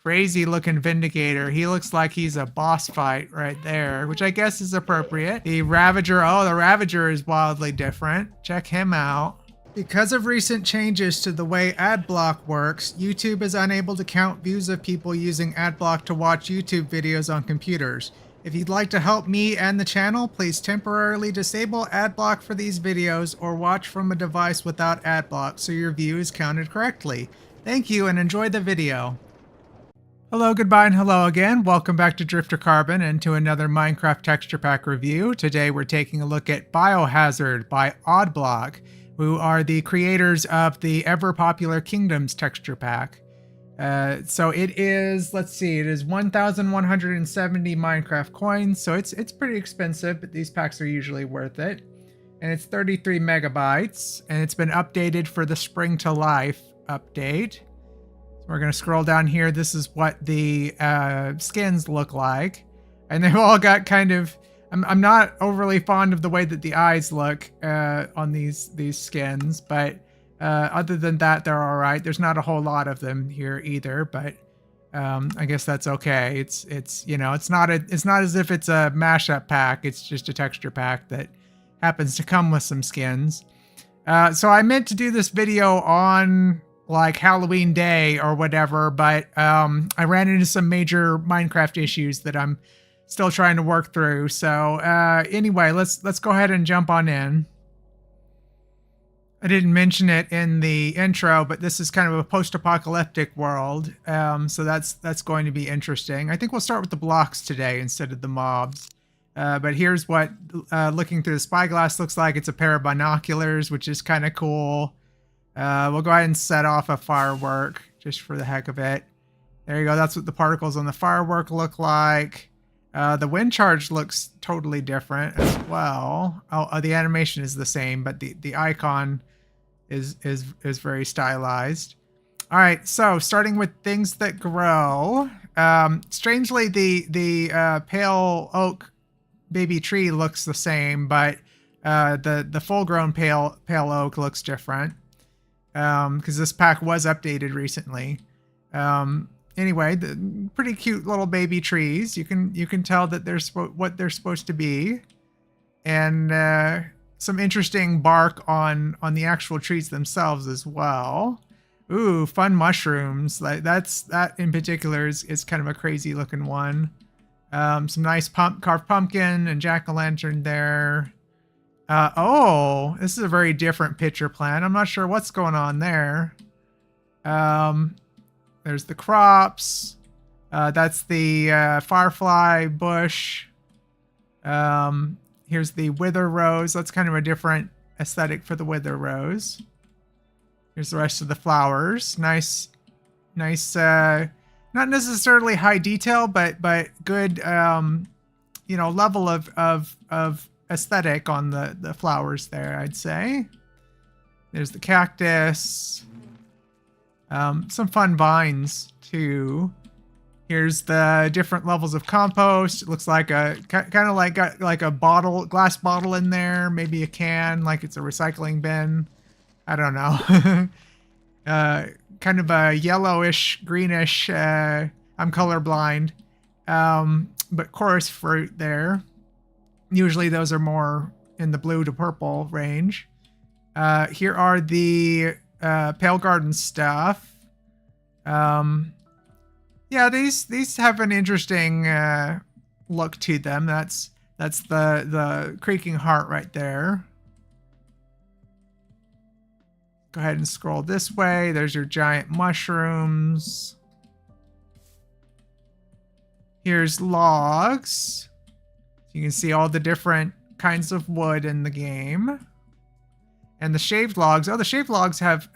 Crazy looking Vindicator. He looks like he's a boss fight right there, which I guess is appropriate. The Ravager. Oh, the Ravager is wildly different. Check him out. Because of recent changes to the way Adblock works, YouTube is unable to count views of people using Adblock to watch YouTube videos on computers. If you'd like to help me and the channel, please temporarily disable Adblock for these videos or watch from a device without Adblock so your view is counted correctly. Thank you and enjoy the video. Hello, goodbye, and hello again. Welcome back to Drifter Carbon and to another Minecraft texture pack review. Today we're taking a look at BIOHAZARD by Oddblock, who are the creators of the ever popular Kingdoms texture pack. So it is, let's see, it is 1,170 Minecraft coins, so it's pretty expensive, but these packs are usually worth it. And it's 33 megabytes, and it's been updated for the Spring to Life update. We're going to scroll down here. This is what the skins look like. And they've all got kind of... I'm not overly fond of the way that the eyes look on these skins. But other than that, they're all right. There's not a whole lot of them here either. But I guess that's okay. It's you know, it's not as if it's a mashup pack. It's just a texture pack that happens to come with some skins. So I meant to do this video on... like Halloween Day or whatever, but I ran into some major Minecraft issues that I'm still trying to work through. So anyway, let's go ahead and jump on in. I didn't mention it in the intro, but this is kind of a post-apocalyptic world, so that's going to be interesting. I think we'll start with the blocks today instead of the mobs. But here's what looking through the spyglass looks like. It's a pair of binoculars, which is kind of cool. We'll go ahead and set off a firework just for the heck of it. There you go. That's what the particles on the firework look like. The wind charge looks totally different as well. Oh, the animation is the same, but the icon is very stylized. All right, so starting with things that grow. Strangely, the pale oak baby tree looks the same, but the full-grown pale oak looks different. Because this pack was updated recently. Anyway, the pretty cute little baby trees. You can tell that they're what they're supposed to be, and some interesting bark on the actual trees themselves as well. Ooh, fun mushrooms. Like that in particular is kind of a crazy looking one. Some nice carved pumpkin and jack-o'-lantern there. Oh, this is a very different picture plan. I'm not sure what's going on there. There's the crops. That's the firefly bush. Here's the wither rose. That's kind of a different aesthetic for the wither rose. Here's the rest of the flowers. Nice, not necessarily high detail, but good, you know, level of aesthetic on the flowers there, I'd say. There's the cactus. Some fun vines too. Here's the different levels of compost. It looks like a kind of like got like a glass bottle in there, maybe a can, like it's a recycling bin. I don't know. Kind of a yellowish, greenish. I'm colorblind. But chorus fruit there. Usually those are more in the blue to purple range. Here are the Pale Garden stuff. Yeah, these have an interesting look to them. That's the creaking heart right there. Go ahead and scroll this way. There's your giant mushrooms. Here's logs. You can see all the different kinds of wood in the game. And the shaved logs. Oh, the shaved logs have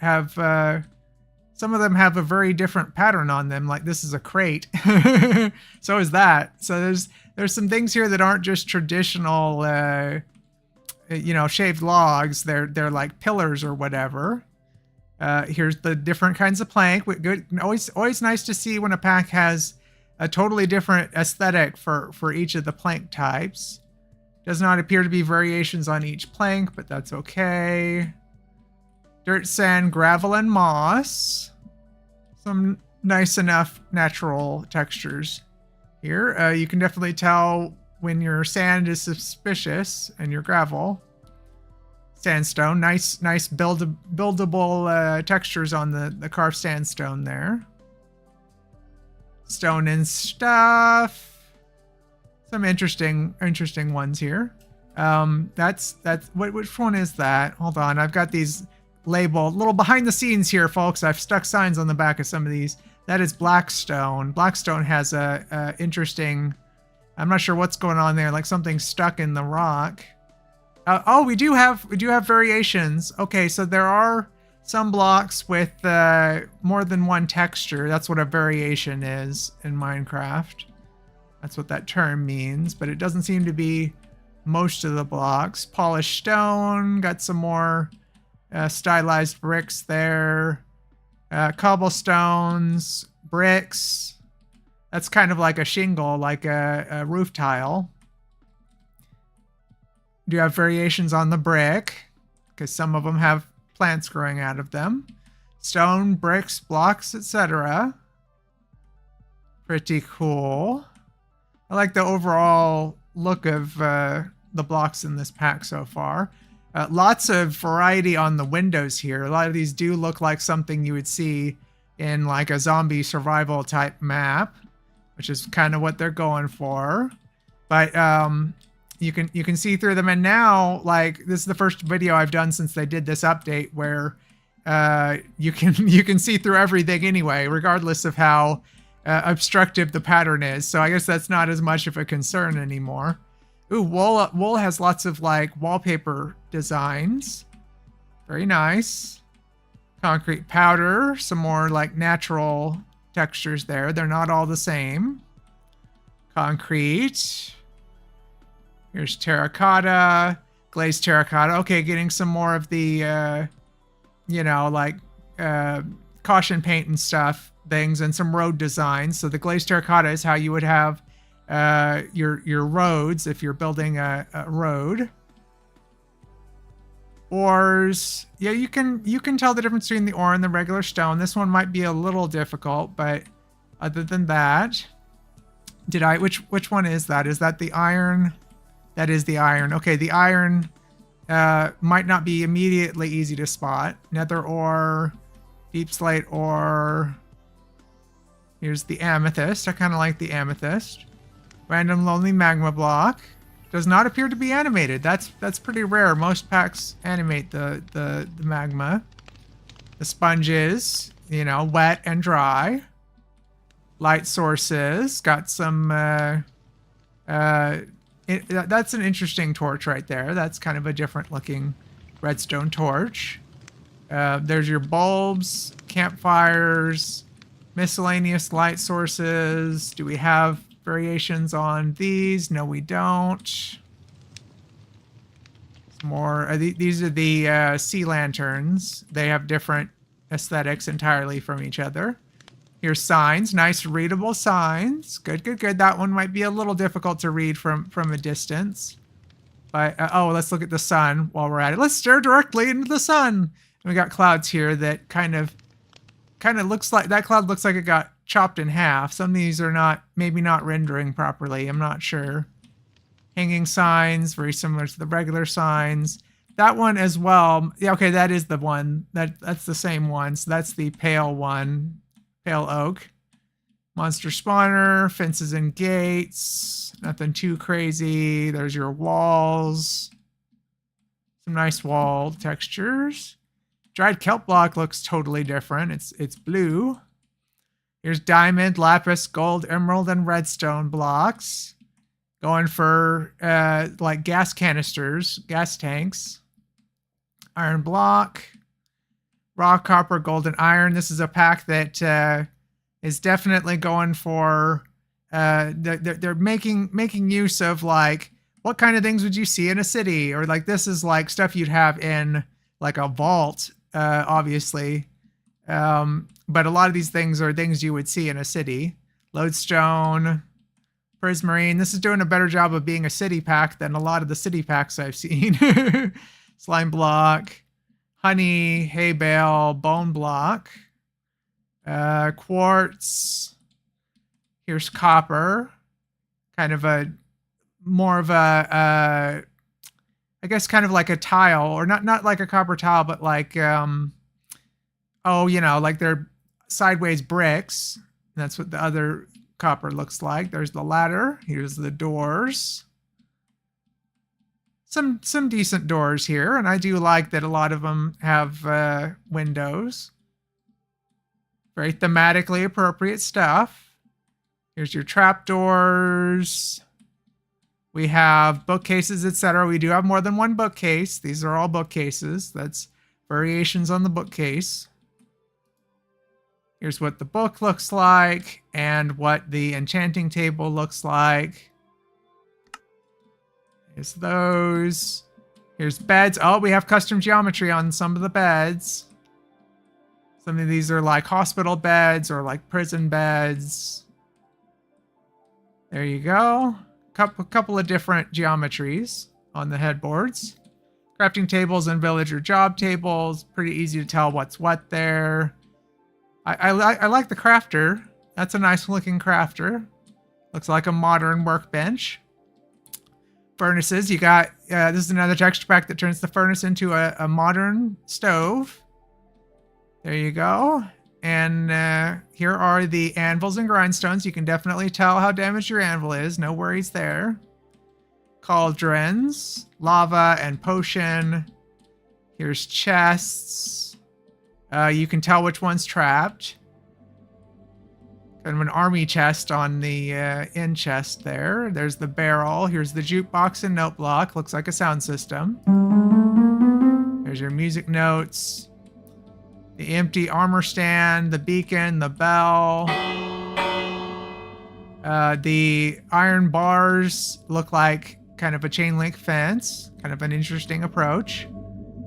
some of them have a very different pattern on them. Like this is a crate. So is that. So there's some things here that aren't just traditional, you know, shaved logs. They're like pillars or whatever. Here's the different kinds of plank. Good. Always nice to see when a pack has a totally different aesthetic for each of the plank types. Does not appear to be variations on each plank, but that's okay. Dirt, sand, gravel, and moss. Some nice enough natural textures here. You can definitely tell when your sand is suspicious and your gravel. Sandstone, nice buildable textures on the carved sandstone there. Stone and stuff. Some interesting ones here. Which one is that? Hold on, I've got these labeled. Little behind the scenes here, folks. I've stuck signs on the back of some of these. That is Blackstone. Blackstone has a interesting. I'm not sure what's going on there. Like something stuck in the rock. Oh, we do have variations. Okay, so there are some blocks with more than one texture. That's what a variation is in Minecraft. That's what that term means, but it doesn't seem to be most of the blocks. Polished stone, got some more stylized bricks there. Cobblestones, bricks. That's kind of like a shingle, like a roof tile. Do you have variations on the brick? Because some of them have plants growing out of them. Stone, bricks, blocks, etc. Pretty cool. I like the overall look of the blocks in this pack so far. Lots of variety on the windows here. A lot of these do look like something you would see in like a zombie survival type map, which is kind of what they're going for. But you can see through them, and now like this is the first video I've done since they did this update where you can see through everything anyway, regardless of how obstructive the pattern is. So I guess that's not as much of a concern anymore. Ooh, wool has lots of like wallpaper designs. Very nice. Concrete powder, some more like natural textures there. They're not all the same. Concrete. Here's terracotta, glazed terracotta. Okay, getting some more of the, you know, like caution paint and stuff, things, and some road designs. So the glazed terracotta is how you would have your roads if you're building a road. Ores, yeah, you can tell the difference between the ore and the regular stone. This one might be a little difficult, but other than that, which one is that? Is that the iron? That is the iron. Okay, the iron might not be immediately easy to spot. Nether ore, deep slate ore. Here's the amethyst. I kind of like the amethyst. Random lonely magma block. Does not appear to be animated. That's pretty rare. Most packs animate the magma. The sponges, you know, wet and dry. Light sources. Got some that's an interesting torch right there. That's kind of a different looking redstone torch. There's your bulbs, campfires, miscellaneous light sources. Do we have variations on these? No, we don't. Some more. These are the sea lanterns. They have different aesthetics entirely from each other. Here's signs. Nice readable signs. Good. That one might be a little difficult to read from a distance. But, oh, let's look at the sun while we're at it. Let's stare directly into the sun. And we got clouds here that kind of looks like, that cloud looks like it got chopped in half. Some of these are maybe not rendering properly. I'm not sure. Hanging signs, very similar to the regular signs. That one as well. Yeah, okay, that is the one. That's the same one. So that's the pale one. Pale oak. Monster spawner, fences and gates. Nothing too crazy. There's your walls. Some nice wall textures. Dried kelp block looks totally different. It's blue. Here's diamond, lapis, gold, emerald, and redstone blocks. Going for like gas canisters, gas tanks. Iron block. Raw copper, gold, and iron. This is a pack that is definitely going for. They're making use of like what kind of things would you see in a city, or like this is like stuff you'd have in like a vault, obviously. But a lot of these things are things you would see in a city. Lodestone, prismarine. This is doing a better job of being a city pack than a lot of the city packs I've seen. Slime block. Honey, hay bale, bone block. Quartz. Here's copper. Kind of a more of a I guess kind of like a tile, or not like a copper tile, but like like they're sideways bricks. That's what the other copper looks like. There's the ladder. Here's the doors. Some decent doors here, and I do like that a lot of them have windows. Very thematically appropriate stuff. Here's your trapdoors. We have bookcases, etc. We do have more than one bookcase. These are all bookcases. That's variations on the bookcase. Here's what the book looks like and what the enchanting table looks like. Here's those. Here's beds. Oh, we have custom geometry on some of the beds. Some of these are like hospital beds or like prison beds. There you go. Couple of different geometries on the headboards. Crafting tables and villager job tables. Pretty easy to tell what's what there. I like the crafter. That's a nice looking crafter. Looks like a modern workbench. Furnaces. You got, this is another texture pack that turns the furnace into a modern stove. There you go. And here are the anvils and grindstones. You can definitely tell how damaged your anvil is. No worries there. Cauldrons, lava and potion. Here's chests. You can tell which one's trapped. Kind of an army chest on the end chest there. There's the barrel. Here's the jukebox and note block. Looks like a sound system. There's your music notes. The empty armor stand, the beacon, the bell. The iron bars look like kind of a chain link fence. Kind of an interesting approach.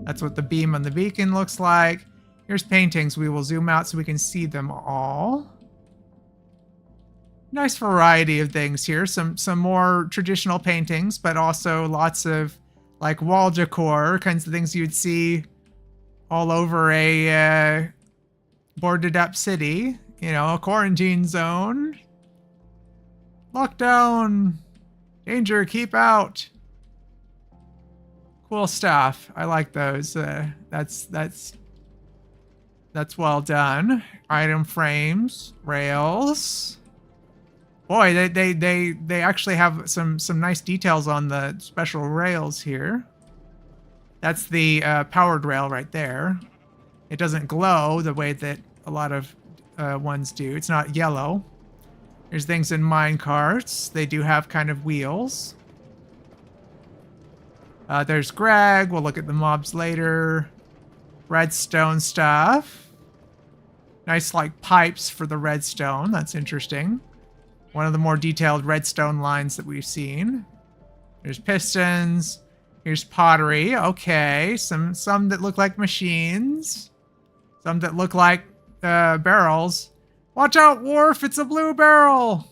That's what the beam on the beacon looks like. Here's paintings. We will zoom out so we can see them all. Nice variety of things here. Some more traditional paintings, but also lots of like wall decor, kinds of things you'd see all over a boarded up city. You know, a quarantine zone. Lockdown. Danger, keep out. Cool stuff. I like those. That's well done. Item frames, rails. Boy, they actually have some nice details on the special rails here. That's the powered rail right there. It doesn't glow the way that a lot of ones do. It's not yellow. There's things in mine carts. They do have kind of wheels. There's Greg. We'll look at the mobs later. Redstone stuff. Nice like pipes for the redstone. That's interesting. One of the more detailed redstone lines that we've seen. There's pistons. Here's pottery. Okay. Some that look like machines. Some that look like barrels. Watch out, Wharf! It's a blue barrel!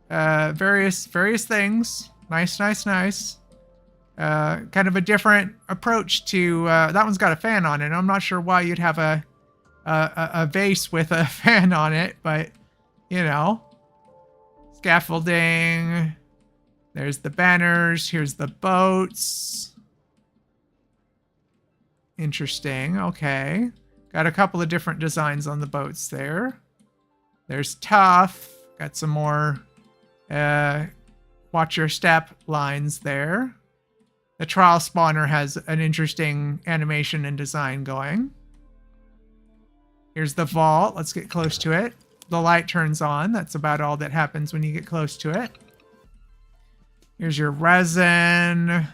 Various things. Nice. Kind of a different approach to... that one's got a fan on it. I'm not sure why you'd have a vase with a fan on it, but, you know. Scaffolding. There's the banners. Here's the boats. Interesting. Okay. Got a couple of different designs on the boats there. There's tough. Got some more watch your step lines there. The trial spawner has an interesting animation and design going. Here's the vault. Let's get close to it. The light turns on. That's about all that happens when you get close to it. Here's your resin.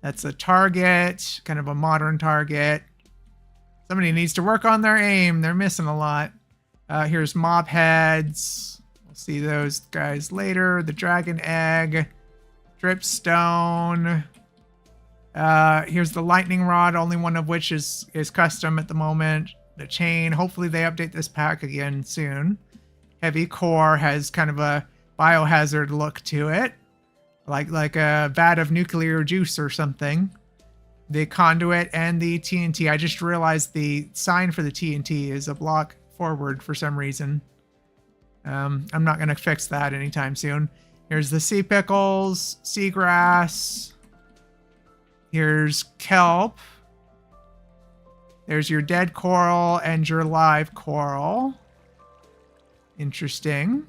That's a target, kind of a modern target. Somebody needs to work on their aim. They're missing a lot. Here's mob heads. We'll see those guys later. The dragon egg. Dripstone. Here's the lightning rod, only one of which is custom at the moment. The chain. Hopefully they update this pack again soon. Heavy core has kind of a biohazard look to it. Like a vat of nuclear juice or something. The conduit and the TNT. I just realized the sign for the TNT is a block forward for some reason. I'm not going to fix that anytime soon. Here's the sea pickles, seagrass. Here's kelp. There's your dead coral and your live coral. Interesting.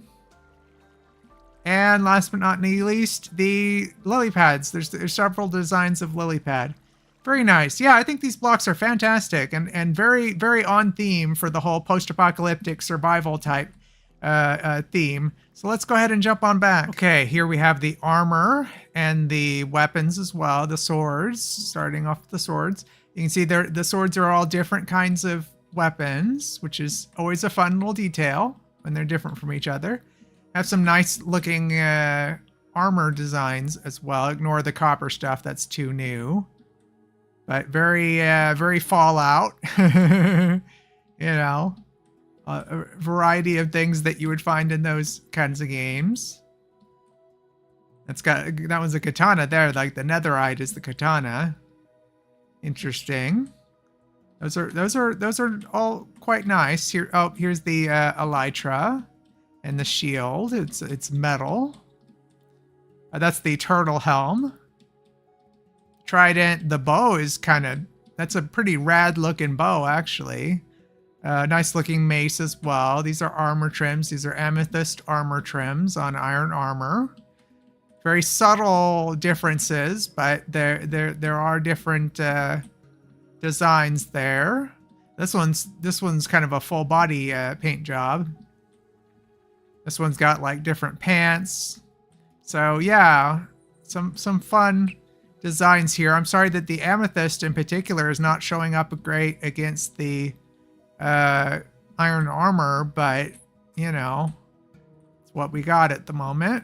And last but not least, the lily pads. There's several designs of lily pad. Very nice. Yeah, I think these blocks are fantastic and very, very on theme for the whole post-apocalyptic survival type theme. So let's go ahead and jump on back. Okay, here we have the armor and the weapons as well, the swords, starting off with the swords. You can see the swords are all different kinds of weapons, which is always a fun little detail when they're different from each other. Have some nice looking armor designs as well. Ignore the copper stuff, that's too new. But very, very Fallout. You know, a variety of things that you would find in those kinds of games. That one's a katana there, like the netherite is the katana. Interesting. Those are all quite nice. Here, oh, here's the elytra and the shield. It's metal. That's the turtle helm. Trident. The bow is that's a pretty rad looking bow actually. Nice looking mace as well. These are armor trims. These are amethyst armor trims on iron armor. Very subtle differences, but there are different designs there. This one's kind of a full body paint job. This one's got like different pants. So yeah, some fun designs here. I'm sorry that the amethyst in particular is not showing up great against the iron armor, but you know, it's what we got at the moment.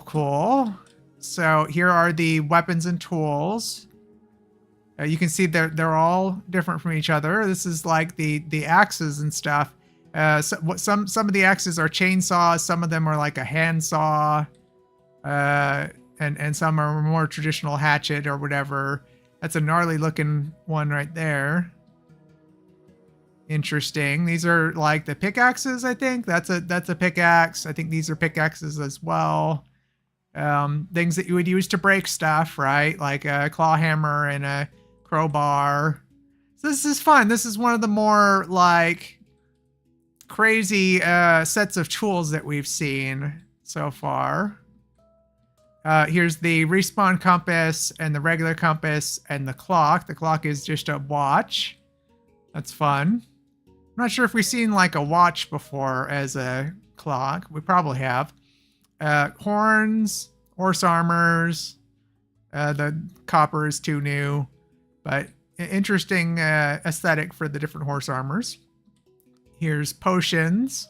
Cool. So here are the weapons and tools. You can see they're all different from each other. This is like the axes and stuff. Some of the axes are chainsaws. Some of them are like a handsaw. And some are more traditional hatchet or whatever. That's a gnarly looking one right there. Interesting. These are like the pickaxes, I think. That's a pickaxe. I think these are pickaxes as well. Things that you would use to break stuff, right? Like a claw hammer and a crowbar. So this is fun. This is one of the more like crazy sets of tools that we've seen so far. Here's the respawn compass and the regular compass and the clock. The clock is just a watch. That's fun. I'm not sure if we've seen like a watch before as a clock. We probably have. Horns, horse armors. The copper is too new, but interesting aesthetic for the different horse armors. Here's potions.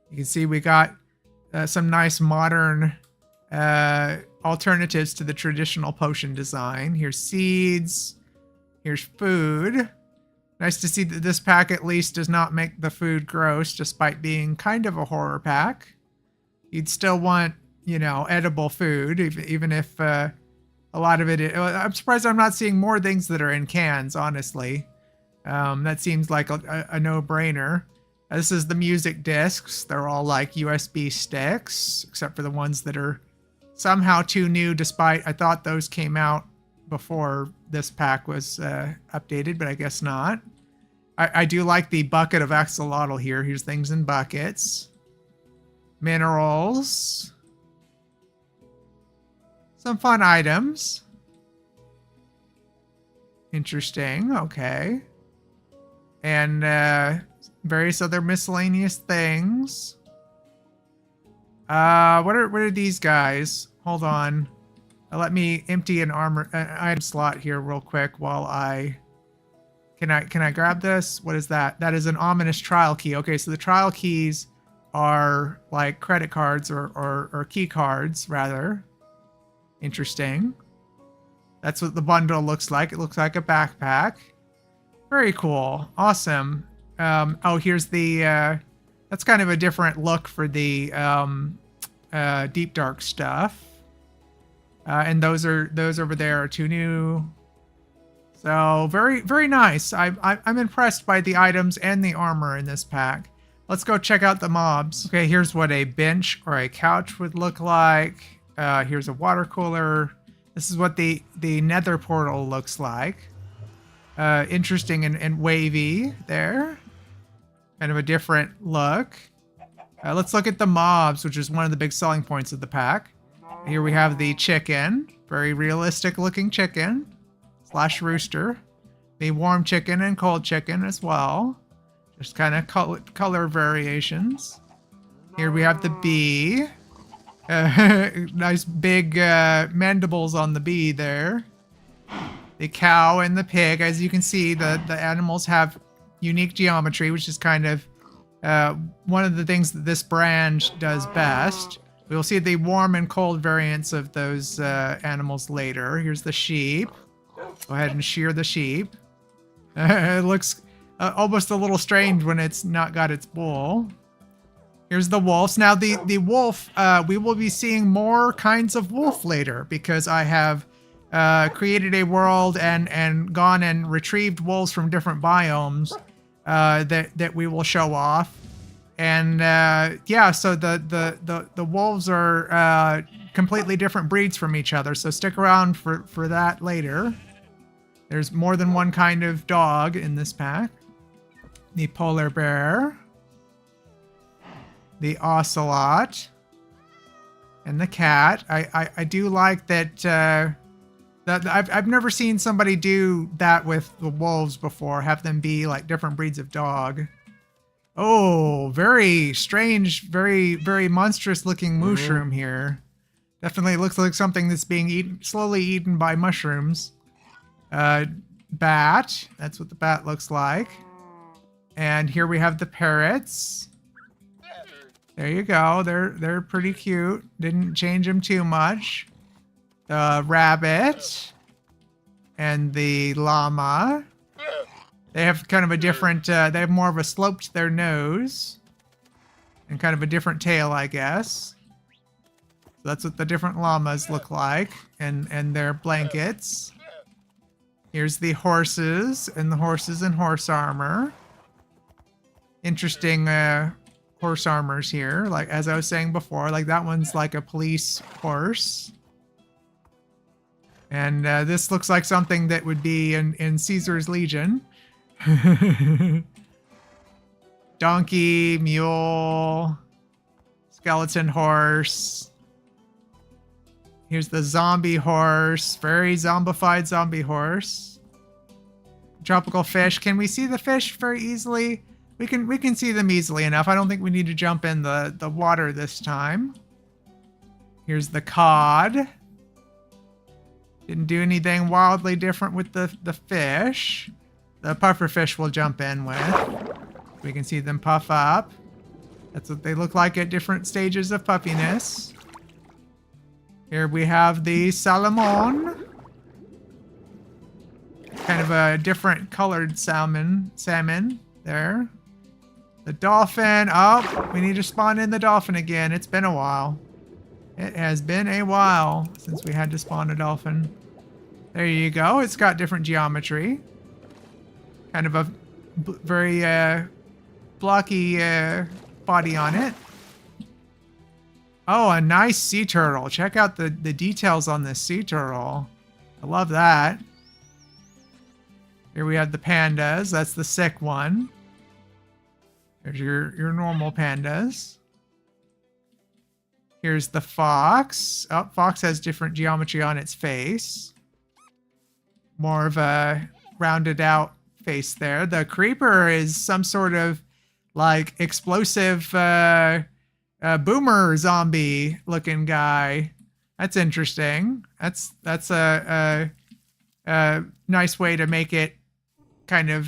You can see we got some nice modern alternatives to the traditional potion design. Here's seeds. Here's food. Nice to see that this pack at least does not make the food gross, despite being kind of a horror pack. You'd still want, you know, edible food, even if a lot of it... I'm surprised I'm not seeing more things that are in cans, honestly. That seems like a no-brainer. This is the music discs. They're all like USB sticks, except for the ones that are somehow too new, despite I thought those came out before this pack was updated, but I guess not. I do like the bucket of axolotl here. Here's things in buckets. Minerals. Some fun items. Interesting. Okay. And various other miscellaneous things. What are these guys? Hold on. Let me empty an item slot here real quick while I... Can I grab this? What is that? That is an ominous trial key. Okay, so the trial keys are like credit cards or key cards, rather. Interesting. That's what the bundle looks like. It looks like a backpack. Very cool. Awesome. Oh, here's the... that's kind of a different look for the deep dark stuff. And those over there are too new. So very, very nice. I'm impressed by the items and the armor in this pack. Let's go check out the mobs. Okay, here's what a bench or a couch would look like. Here's a water cooler. This is what the Nether portal looks like. Interesting and wavy there. Kind of a different look. Let's look at the mobs, which is one of the big selling points of the pack. Here we have the chicken. Very realistic looking chicken. / rooster. The warm chicken and cold chicken as well. Just kind of color variations. Here we have the bee. Nice big mandibles on the bee there. The cow and the pig. As you can see, the animals have unique geometry, which is kind of one of the things that this brand does best. We will see the warm and cold variants of those animals later. Here's the sheep. Go ahead and shear the sheep. It looks almost a little strange when it's not got its wool. Here's the wolves. Now the wolf, we will be seeing more kinds of wolf later because I have created a world and gone and retrieved wolves from different biomes that we will show off. And yeah, so the wolves are completely different breeds from each other. So stick around for that later. There's more than one kind of dog in this pack. The polar bear, the ocelot, and the cat. I do like that. I've never seen somebody do that with the wolves before. Have them be like different breeds of dog. Oh, very strange, very, very monstrous looking mushroom here. Definitely looks like something that's being slowly eaten by mushrooms. Bat. That's what the bat looks like. And here we have the parrots. There you go. They're pretty cute. Didn't change them too much. The rabbit and the llama. They have kind of a different, they have more of a slope to their nose and kind of a different tail, I guess. So that's what the different llamas look like and their blankets. Here's the horses and the horses in horse armor. Interesting horse armors here. Like, as I was saying before, like that one's like a police horse. And this looks like something that would be in Caesar's Legion. Donkey, mule, skeleton horse. Here's the zombie horse. Very zombified zombie horse. Tropical fish. Can we see the fish very easily? We can see them easily enough. I don't think we need to jump in the water this time. Here's the cod. Didn't do anything wildly different with the fish. The puffer fish we'll jump in with. We can see them puff up. That's what they look like at different stages of puffiness. Here we have the salmon. Kind of a different colored salmon there. The dolphin. Oh, we need to spawn in the dolphin again. It's been a while. It has been a while since we had to spawn a dolphin. There you go. It's got different geometry. Kind of a very blocky body on it. Oh, a nice sea turtle. Check out the details on this sea turtle. I love that. Here we have the pandas. That's the sick one. There's your normal pandas. Here's the fox. Oh, fox has different geometry on its face. More of a rounded out face there. The creeper is some sort of like explosive boomer zombie looking guy. That's interesting. That's a nice way to make it kind of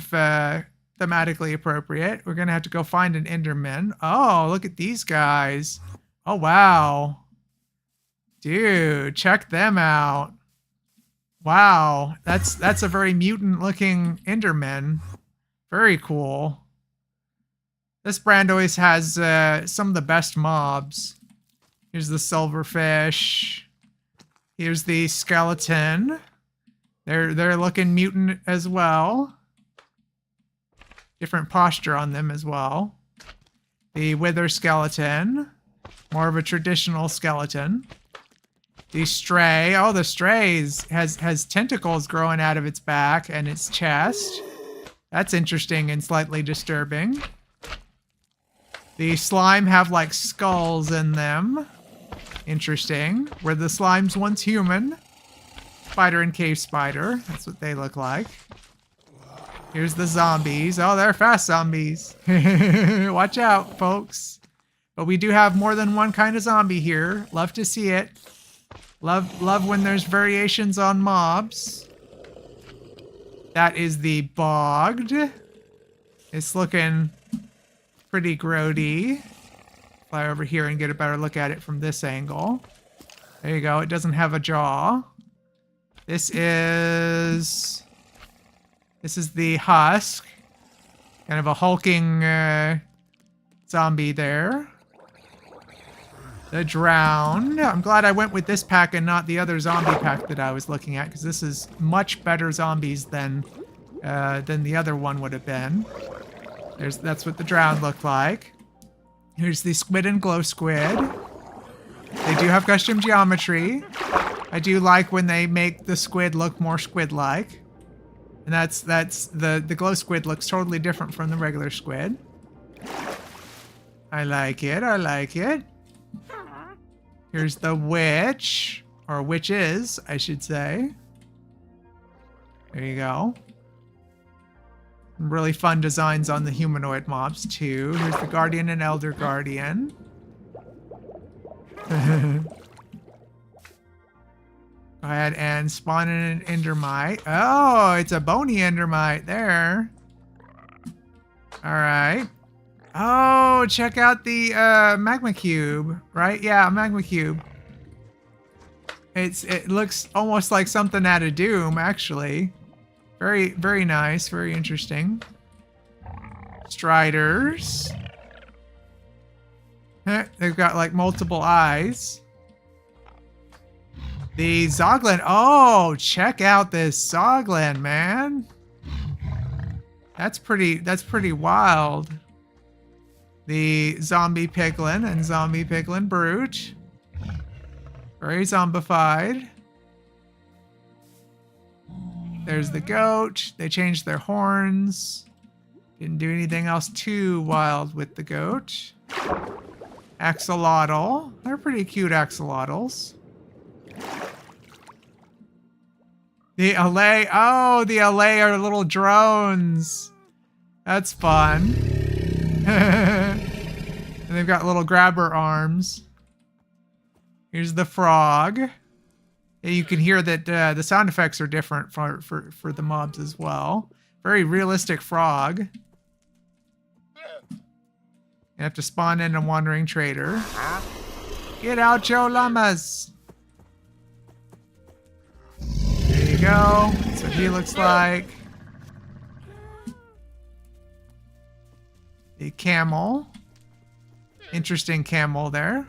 thematically appropriate. We're gonna have to go find an Enderman. Oh, look at these guys. Oh wow, dude, check them out. Wow, that's a very mutant looking Enderman. Very cool. This brand always has some of the best mobs. Here's the silverfish. Here's the skeleton. They're looking mutant as well. Different posture on them as well. The wither skeleton, more of a traditional skeleton. The stray, oh, the stray has tentacles growing out of its back and its chest. That's interesting and slightly disturbing. The slime have like skulls in them. Interesting. Were the slimes once human? Spider and cave spider. That's what they look like. Here's the zombies. Oh, they're fast zombies. Watch out, folks. But we do have more than one kind of zombie here. Love to see it. Love when there's variations on mobs. That is the bogged. It's looking pretty grody. Fly over here and get a better look at it from this angle. There you go. It doesn't have a jaw. This is the husk. Kind of a hulking zombie there. The drowned. I'm glad I went with this pack and not the other zombie pack that I was looking at, because this is much better zombies than the other one would have been. That's what the drowned look like. Here's the squid and glow squid. They do have custom geometry. I do like when they make the squid look more squid-like. And that's the glow squid looks totally different from the regular squid. I like it. I like it. Here's the witch, or witches, I should say. There you go. Really fun designs on the humanoid mobs too. Here's the guardian and elder guardian. Go ahead and spawn in an endermite. Oh, it's a bony endermite there. All right. Oh, check out the magma cube, right? Yeah, magma cube. It looks almost like something out of Doom, actually. Very, very nice, very interesting. Striders. They've got like multiple eyes. The Zoglin. Oh, check out this Zoglin, man. That's pretty wild. The zombie piglin and zombie piglin brute. Very zombified. There's the goat. They changed their horns. Didn't do anything else too wild with the goat. Axolotl. They're pretty cute axolotls. The Allay. Oh, the Allay are little drones. That's fun. And they've got little grabber arms. Here's the frog. You can hear that the sound effects are different for the mobs as well. Very realistic frog. You have to spawn in a wandering trader. Get out, Joe Llamas. There you go. That's what he looks like. The camel. Interesting camel there.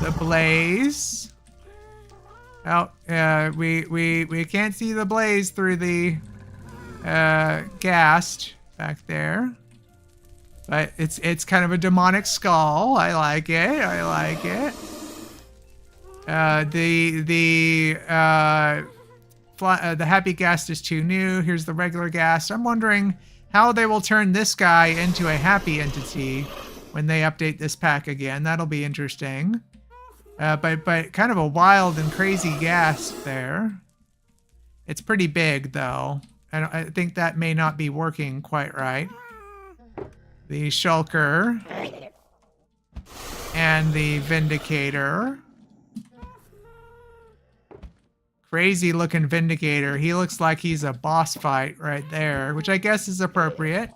The blaze. Oh, we can't see the blaze through the ghast back there. But it's kind of a demonic skull. I like it. I like it. The happy ghast is too new. Here's the regular ghast. I'm wondering how they will turn this guy into a happy entity when they update this pack again. That'll be interesting. But kind of a wild and crazy ghast there. It's pretty big though. I think that may not be working quite right. The shulker and the vindicator. Crazy looking vindicator. He looks like he's a boss fight right there, which I guess is appropriate.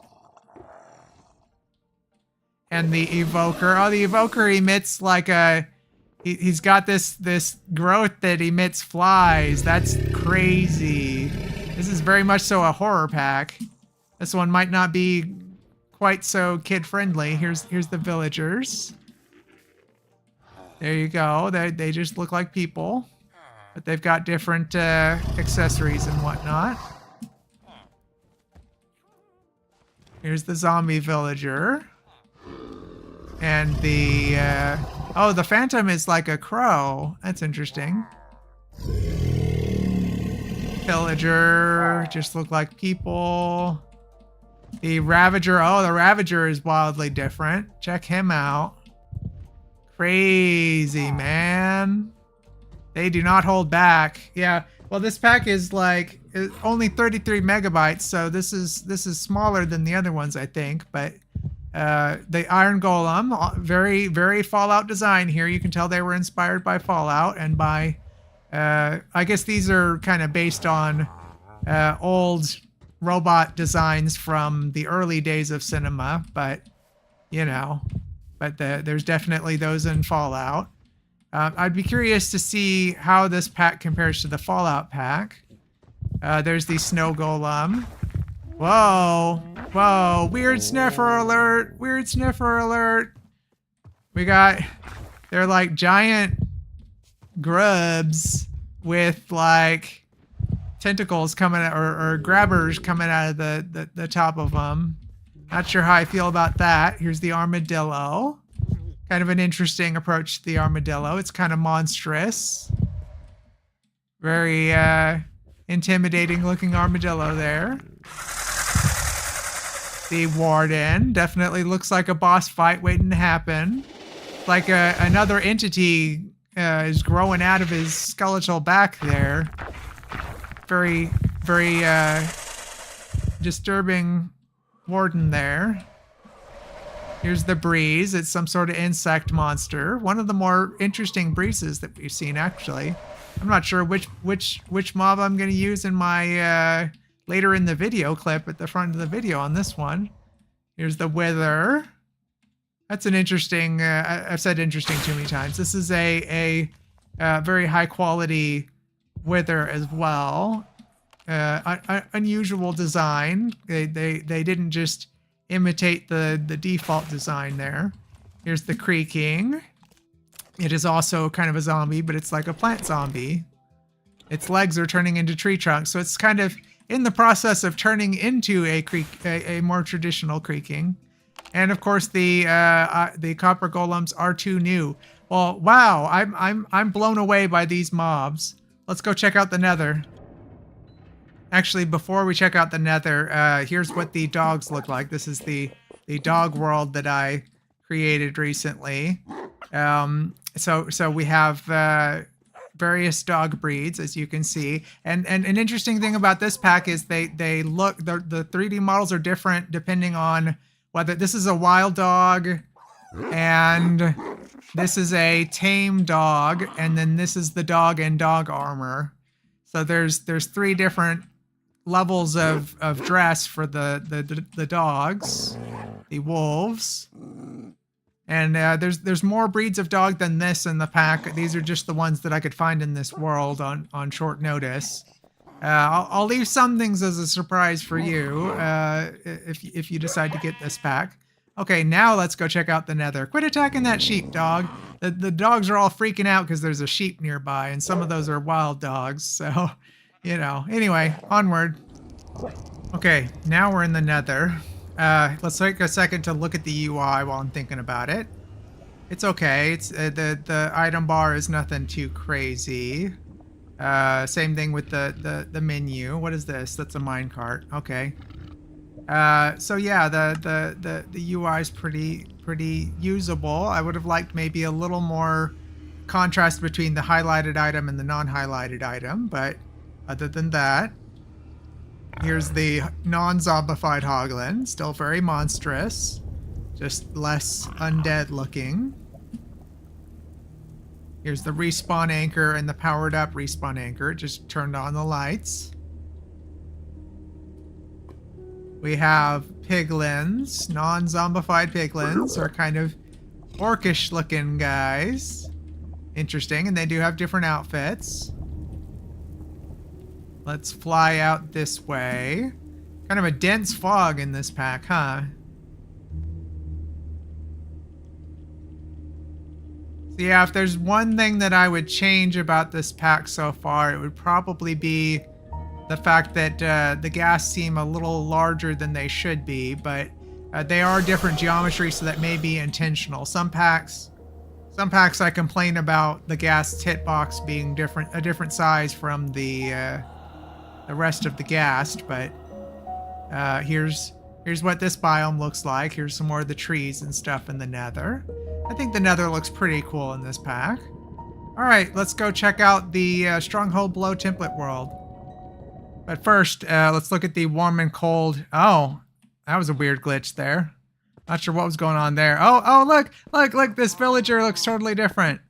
And the evoker. Oh, the evoker emits like a... He's got this growth that emits flies. That's crazy. This is very much so a horror pack. This one might not be quite so kid-friendly. Here's the villagers. There you go. They just look like people. But they've got different accessories and whatnot. Here's the zombie villager. And the... oh, the phantom is like a crow. That's interesting. Villager just look like people. The Ravager, oh, the Ravager is wildly different. Check him out. Crazy, man. They do not hold back. Yeah, well, this pack is like only 33 megabytes, so this is smaller than the other ones, I think. But the Iron Golem, very, very Fallout design here. You can tell they were inspired by Fallout and by, I guess these are kind of based on old robot designs from the early days of cinema, but you know, but there's definitely those in Fallout. I'd be curious to see how this pack compares to the Fallout pack. There's the Snow Golem. Whoa, whoa, weird sniffer alert, weird sniffer alert. We got, they're like giant grubs with like tentacles coming out, or grabbers coming out of the top of them. Not sure how I feel about that. Here's the armadillo. Kind of an interesting approach to the armadillo. It's kind of monstrous. Very intimidating looking armadillo there. The warden definitely looks like a boss fight waiting to happen. Like another entity is growing out of his skeletal back there. Very, very disturbing warden there. Here's the breeze. It's some sort of insect monster. One of the more interesting breezes that we've seen, actually. I'm not sure which mob I'm going to use in my later in the video clip at the front of the video on this one. Here's the wither. That's an interesting. I've said interesting too many times. This is a very high quality wither as well. Unusual design. They didn't just imitate the default design there. Here's the creaking. It is also kind of a zombie, but it's like a plant zombie. Its legs are turning into tree trunks, so it's kind of in the process of turning into a more traditional creaking. And of course, the copper golems are too new. Well, wow, I'm blown away by these mobs. Let's go check out the Nether. Actually, before we check out the Nether, here's what the dogs look like. This is the dog world that I created recently. So we have various dog breeds, as you can see. And an interesting thing about this pack is they look, the 3D models are different depending on whether this is a wild dog and this is a tame dog, and then this is the dog in dog armor. So there's 3 different levels of dress for the dogs, the wolves, and there's more breeds of dog than this in the pack. These are just the ones that I could find in this world on short notice. I'll leave some things as a surprise for you if you decide to get this pack. Okay, now let's go check out the Nether. Quit attacking that sheep, dog. The dogs are all freaking out because there's a sheep nearby, and some of those are wild dogs, so you know. Anyway, onward. Okay, now we're in the Nether. Let's take a second to look at the UI while I'm thinking about it. It's okay. It's the item bar is nothing too crazy. Same thing with the menu. What is this? That's a minecart. Okay. So yeah, the UI is pretty usable. I would have liked maybe a little more contrast between the highlighted item and the non-highlighted item, but other than that, here's the non-zombified hoglin, still very monstrous, just less undead looking. Here's the respawn anchor and the powered up respawn anchor. It just turned on the lights. We have piglins. Non-zombified piglins are kind of orcish looking guys. Interesting, and they do have different outfits. Let's fly out this way. Kind of a dense fog in this pack, huh? So yeah, if there's one thing that I would change about this pack so far, it would probably be the fact that the gas seem a little larger than they should be, but they are different geometry, so that may be intentional. Some packs I complain about the gas hitbox being a different size from the rest of the ghast, but here's what this biome looks like. Here's some more of the trees and stuff in the Nether. I think the Nether looks pretty cool in this pack. All right, let's go check out the Stronghold below template world. But first, let's look at the warm and cold. Oh, that was a weird glitch there. Not sure what was going on there. Oh, look, this villager looks totally different.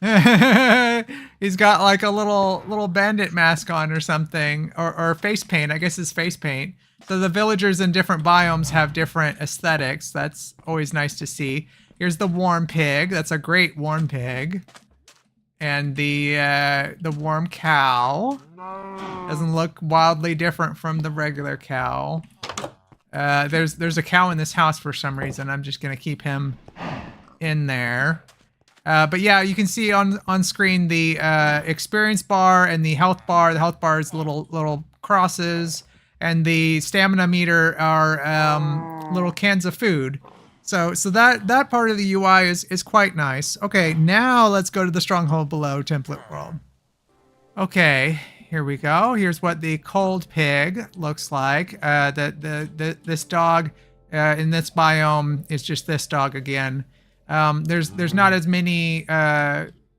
He's got like a little bandit mask on or something, or face paint. I guess it's face paint. So the villagers in different biomes have different aesthetics. That's always nice to see. Here's the warm pig. That's a great warm pig. And the warm cow doesn't look wildly different from the regular cow. There's a cow in this house for some reason. I'm just gonna keep him in there. But yeah, you can see on screen the experience bar and the health bar. The health bar is little crosses, and the stamina meter are little cans of food. So that part of the UI is quite nice. Okay, now let's go to the Stronghold below template world. Okay, here we go. Here's what the cold pig looks like. This dog in this biome is just this dog again. There's not as many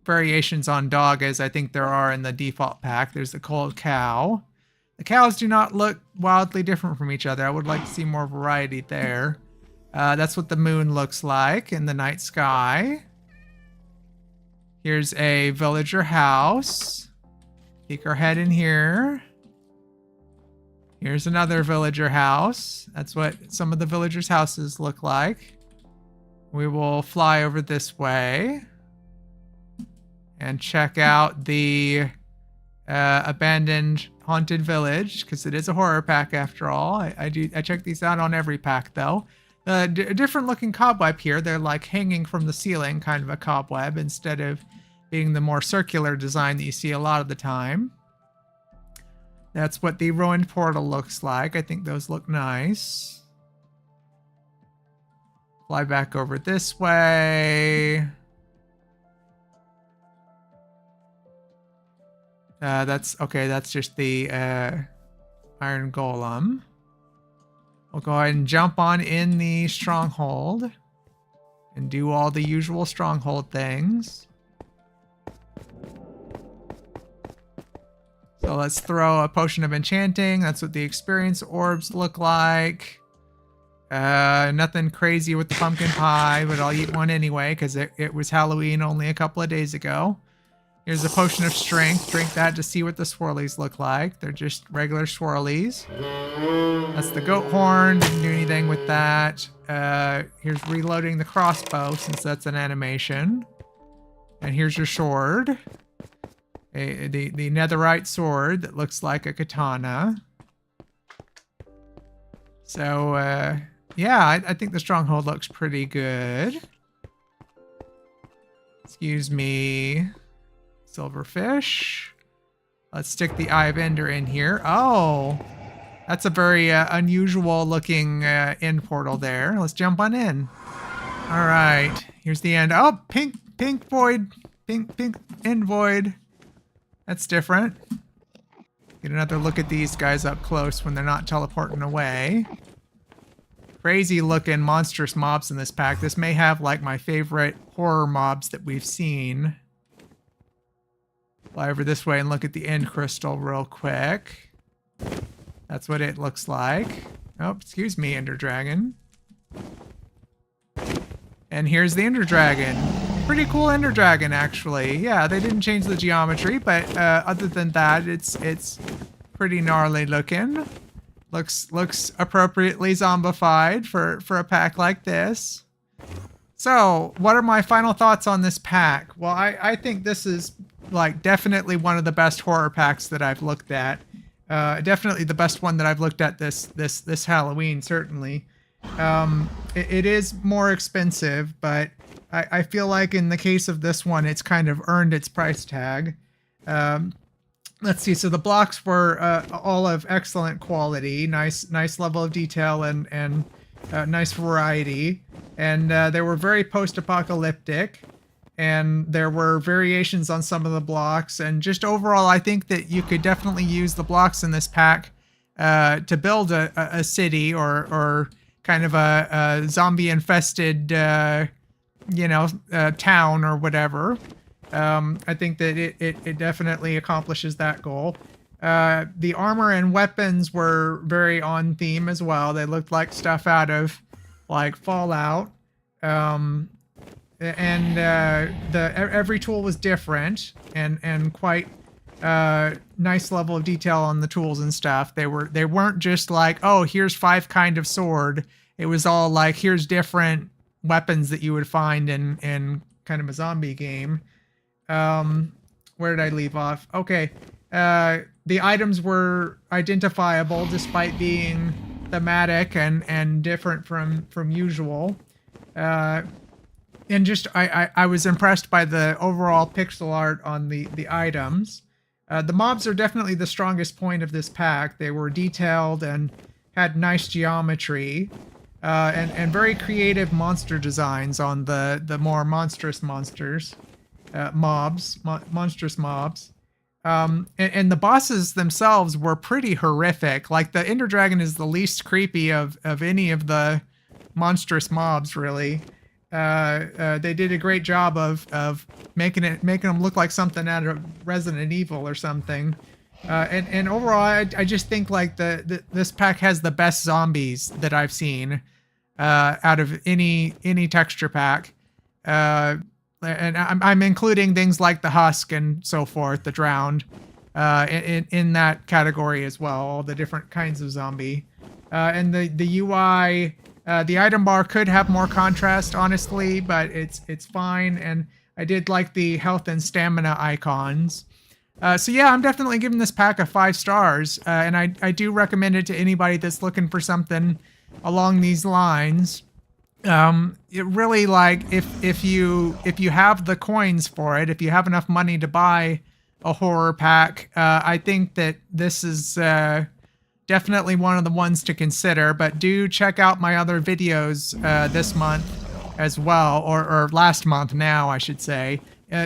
variations on dog as I think there are in the default pack. There's the cold cow. The cows do not look wildly different from each other. I would like to see more variety there. That's what the moon looks like in the night sky. Here's a villager house. Peek our head in here. Here's another villager house. That's what some of the villagers' houses look like. We will fly over this way and check out the abandoned haunted village, because it is a horror pack after all. I check these out on every pack though. A different looking cobweb here. They're like hanging from the ceiling, kind of a cobweb, instead of being the more circular design that you see a lot of the time. That's what the ruined portal looks like. I think those look nice. Fly back over this way. That's just the iron golem. We'll go ahead and jump on in the stronghold and do all the usual stronghold things. So let's throw a potion of enchanting. That's what the experience orbs look like. Nothing crazy with the pumpkin pie, but I'll eat one anyway because it was Halloween only a couple of days ago. Here's a potion of strength. Drink that to see what the swirlies look like. They're just regular swirlies. That's the goat horn. Didn't do anything with that. Here's reloading the crossbow since that's an animation. And here's your sword. The netherite sword that looks like a katana. So, yeah, I think the stronghold looks pretty good. Excuse me. Silverfish. Let's stick the Eye of Ender in here. Oh, that's a very unusual looking end portal there. Let's jump on in. All right, here's the end. Oh, pink void. Pink end void. That's different. Get another look at these guys up close when they're not teleporting away. Crazy looking monstrous mobs in this pack. This may have like my favorite horror mobs that we've seen. Fly over this way and look at the end crystal real quick. That's what it looks like. Oh, excuse me, Ender Dragon. And here's the Ender Dragon. Pretty cool Ender Dragon, actually. Yeah, they didn't change the geometry, but other than that, it's pretty gnarly looking. Looks appropriately zombified for a pack like this. So, what are my final thoughts on this pack? Well, I think this is like definitely one of the best horror packs that I've looked at. Definitely the best one that I've looked at this Halloween, certainly. It is more expensive, but I feel like in the case of this one, it's kind of earned its price tag. Let's see. So the blocks were all of excellent quality, nice level of detail, and nice variety. And they were very post-apocalyptic. And there were variations on some of the blocks. And just overall, I think that you could definitely use the blocks in this pack to build a city or kind of a zombie-infested, town or whatever. I think that it definitely accomplishes that goal. The armor and weapons were very on theme as well. They looked like stuff out of like Fallout. Every tool was different and quite nice level of detail on the tools and stuff. They weren't just like, oh, here's 5 kind of sword. It was all like, here's different weapons that you would find in kind of a zombie game. Where did I leave off? Okay. The items were identifiable despite being thematic and different from usual. And just I was impressed by the overall pixel art on the items. The mobs are definitely the strongest point of this pack. They were detailed and had nice geometry, and very creative monster designs on the more monstrous monsters, monstrous mobs. And the bosses themselves were pretty horrific. Like the Ender Dragon is the least creepy of any of the monstrous mobs, really. They did a great job of making them look like something out of Resident Evil or something. And overall, I just think like this pack has the best zombies that I've seen out of any texture pack. And I'm including things like the husk and so forth, the drowned, in that category as well. All the different kinds of zombie, and the UI. The item bar could have more contrast, honestly, but it's fine. And I did like the health and stamina icons. So yeah, I'm definitely giving this pack a 5 stars. And I do recommend it to anybody that's looking for something along these lines. It really, like, if you have the coins for it, if you have enough money to buy a horror pack, I think that this is definitely one of the ones to consider. But do check out my other videos this month as well, or last month now, I should say.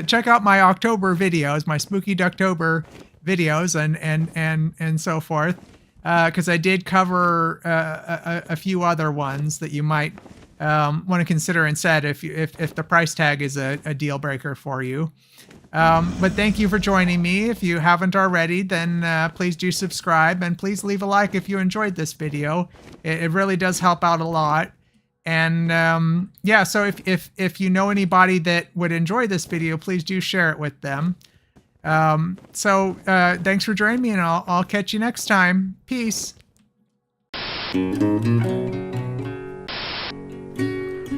Check out my October videos, my spooky Ducktober videos, and so forth, because I did cover a few other ones that you might want to consider instead if the price tag is a deal breaker for you. But thank you for joining me. If you haven't already, then please do subscribe, and please leave a like if you enjoyed this video. It really does help out a lot. And yeah, so if you know anybody that would enjoy this video, please do share it with them. So thanks for joining me, and I'll catch you next time. Peace.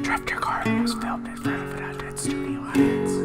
Drifter Garden was filmed in front of an undead studio audience.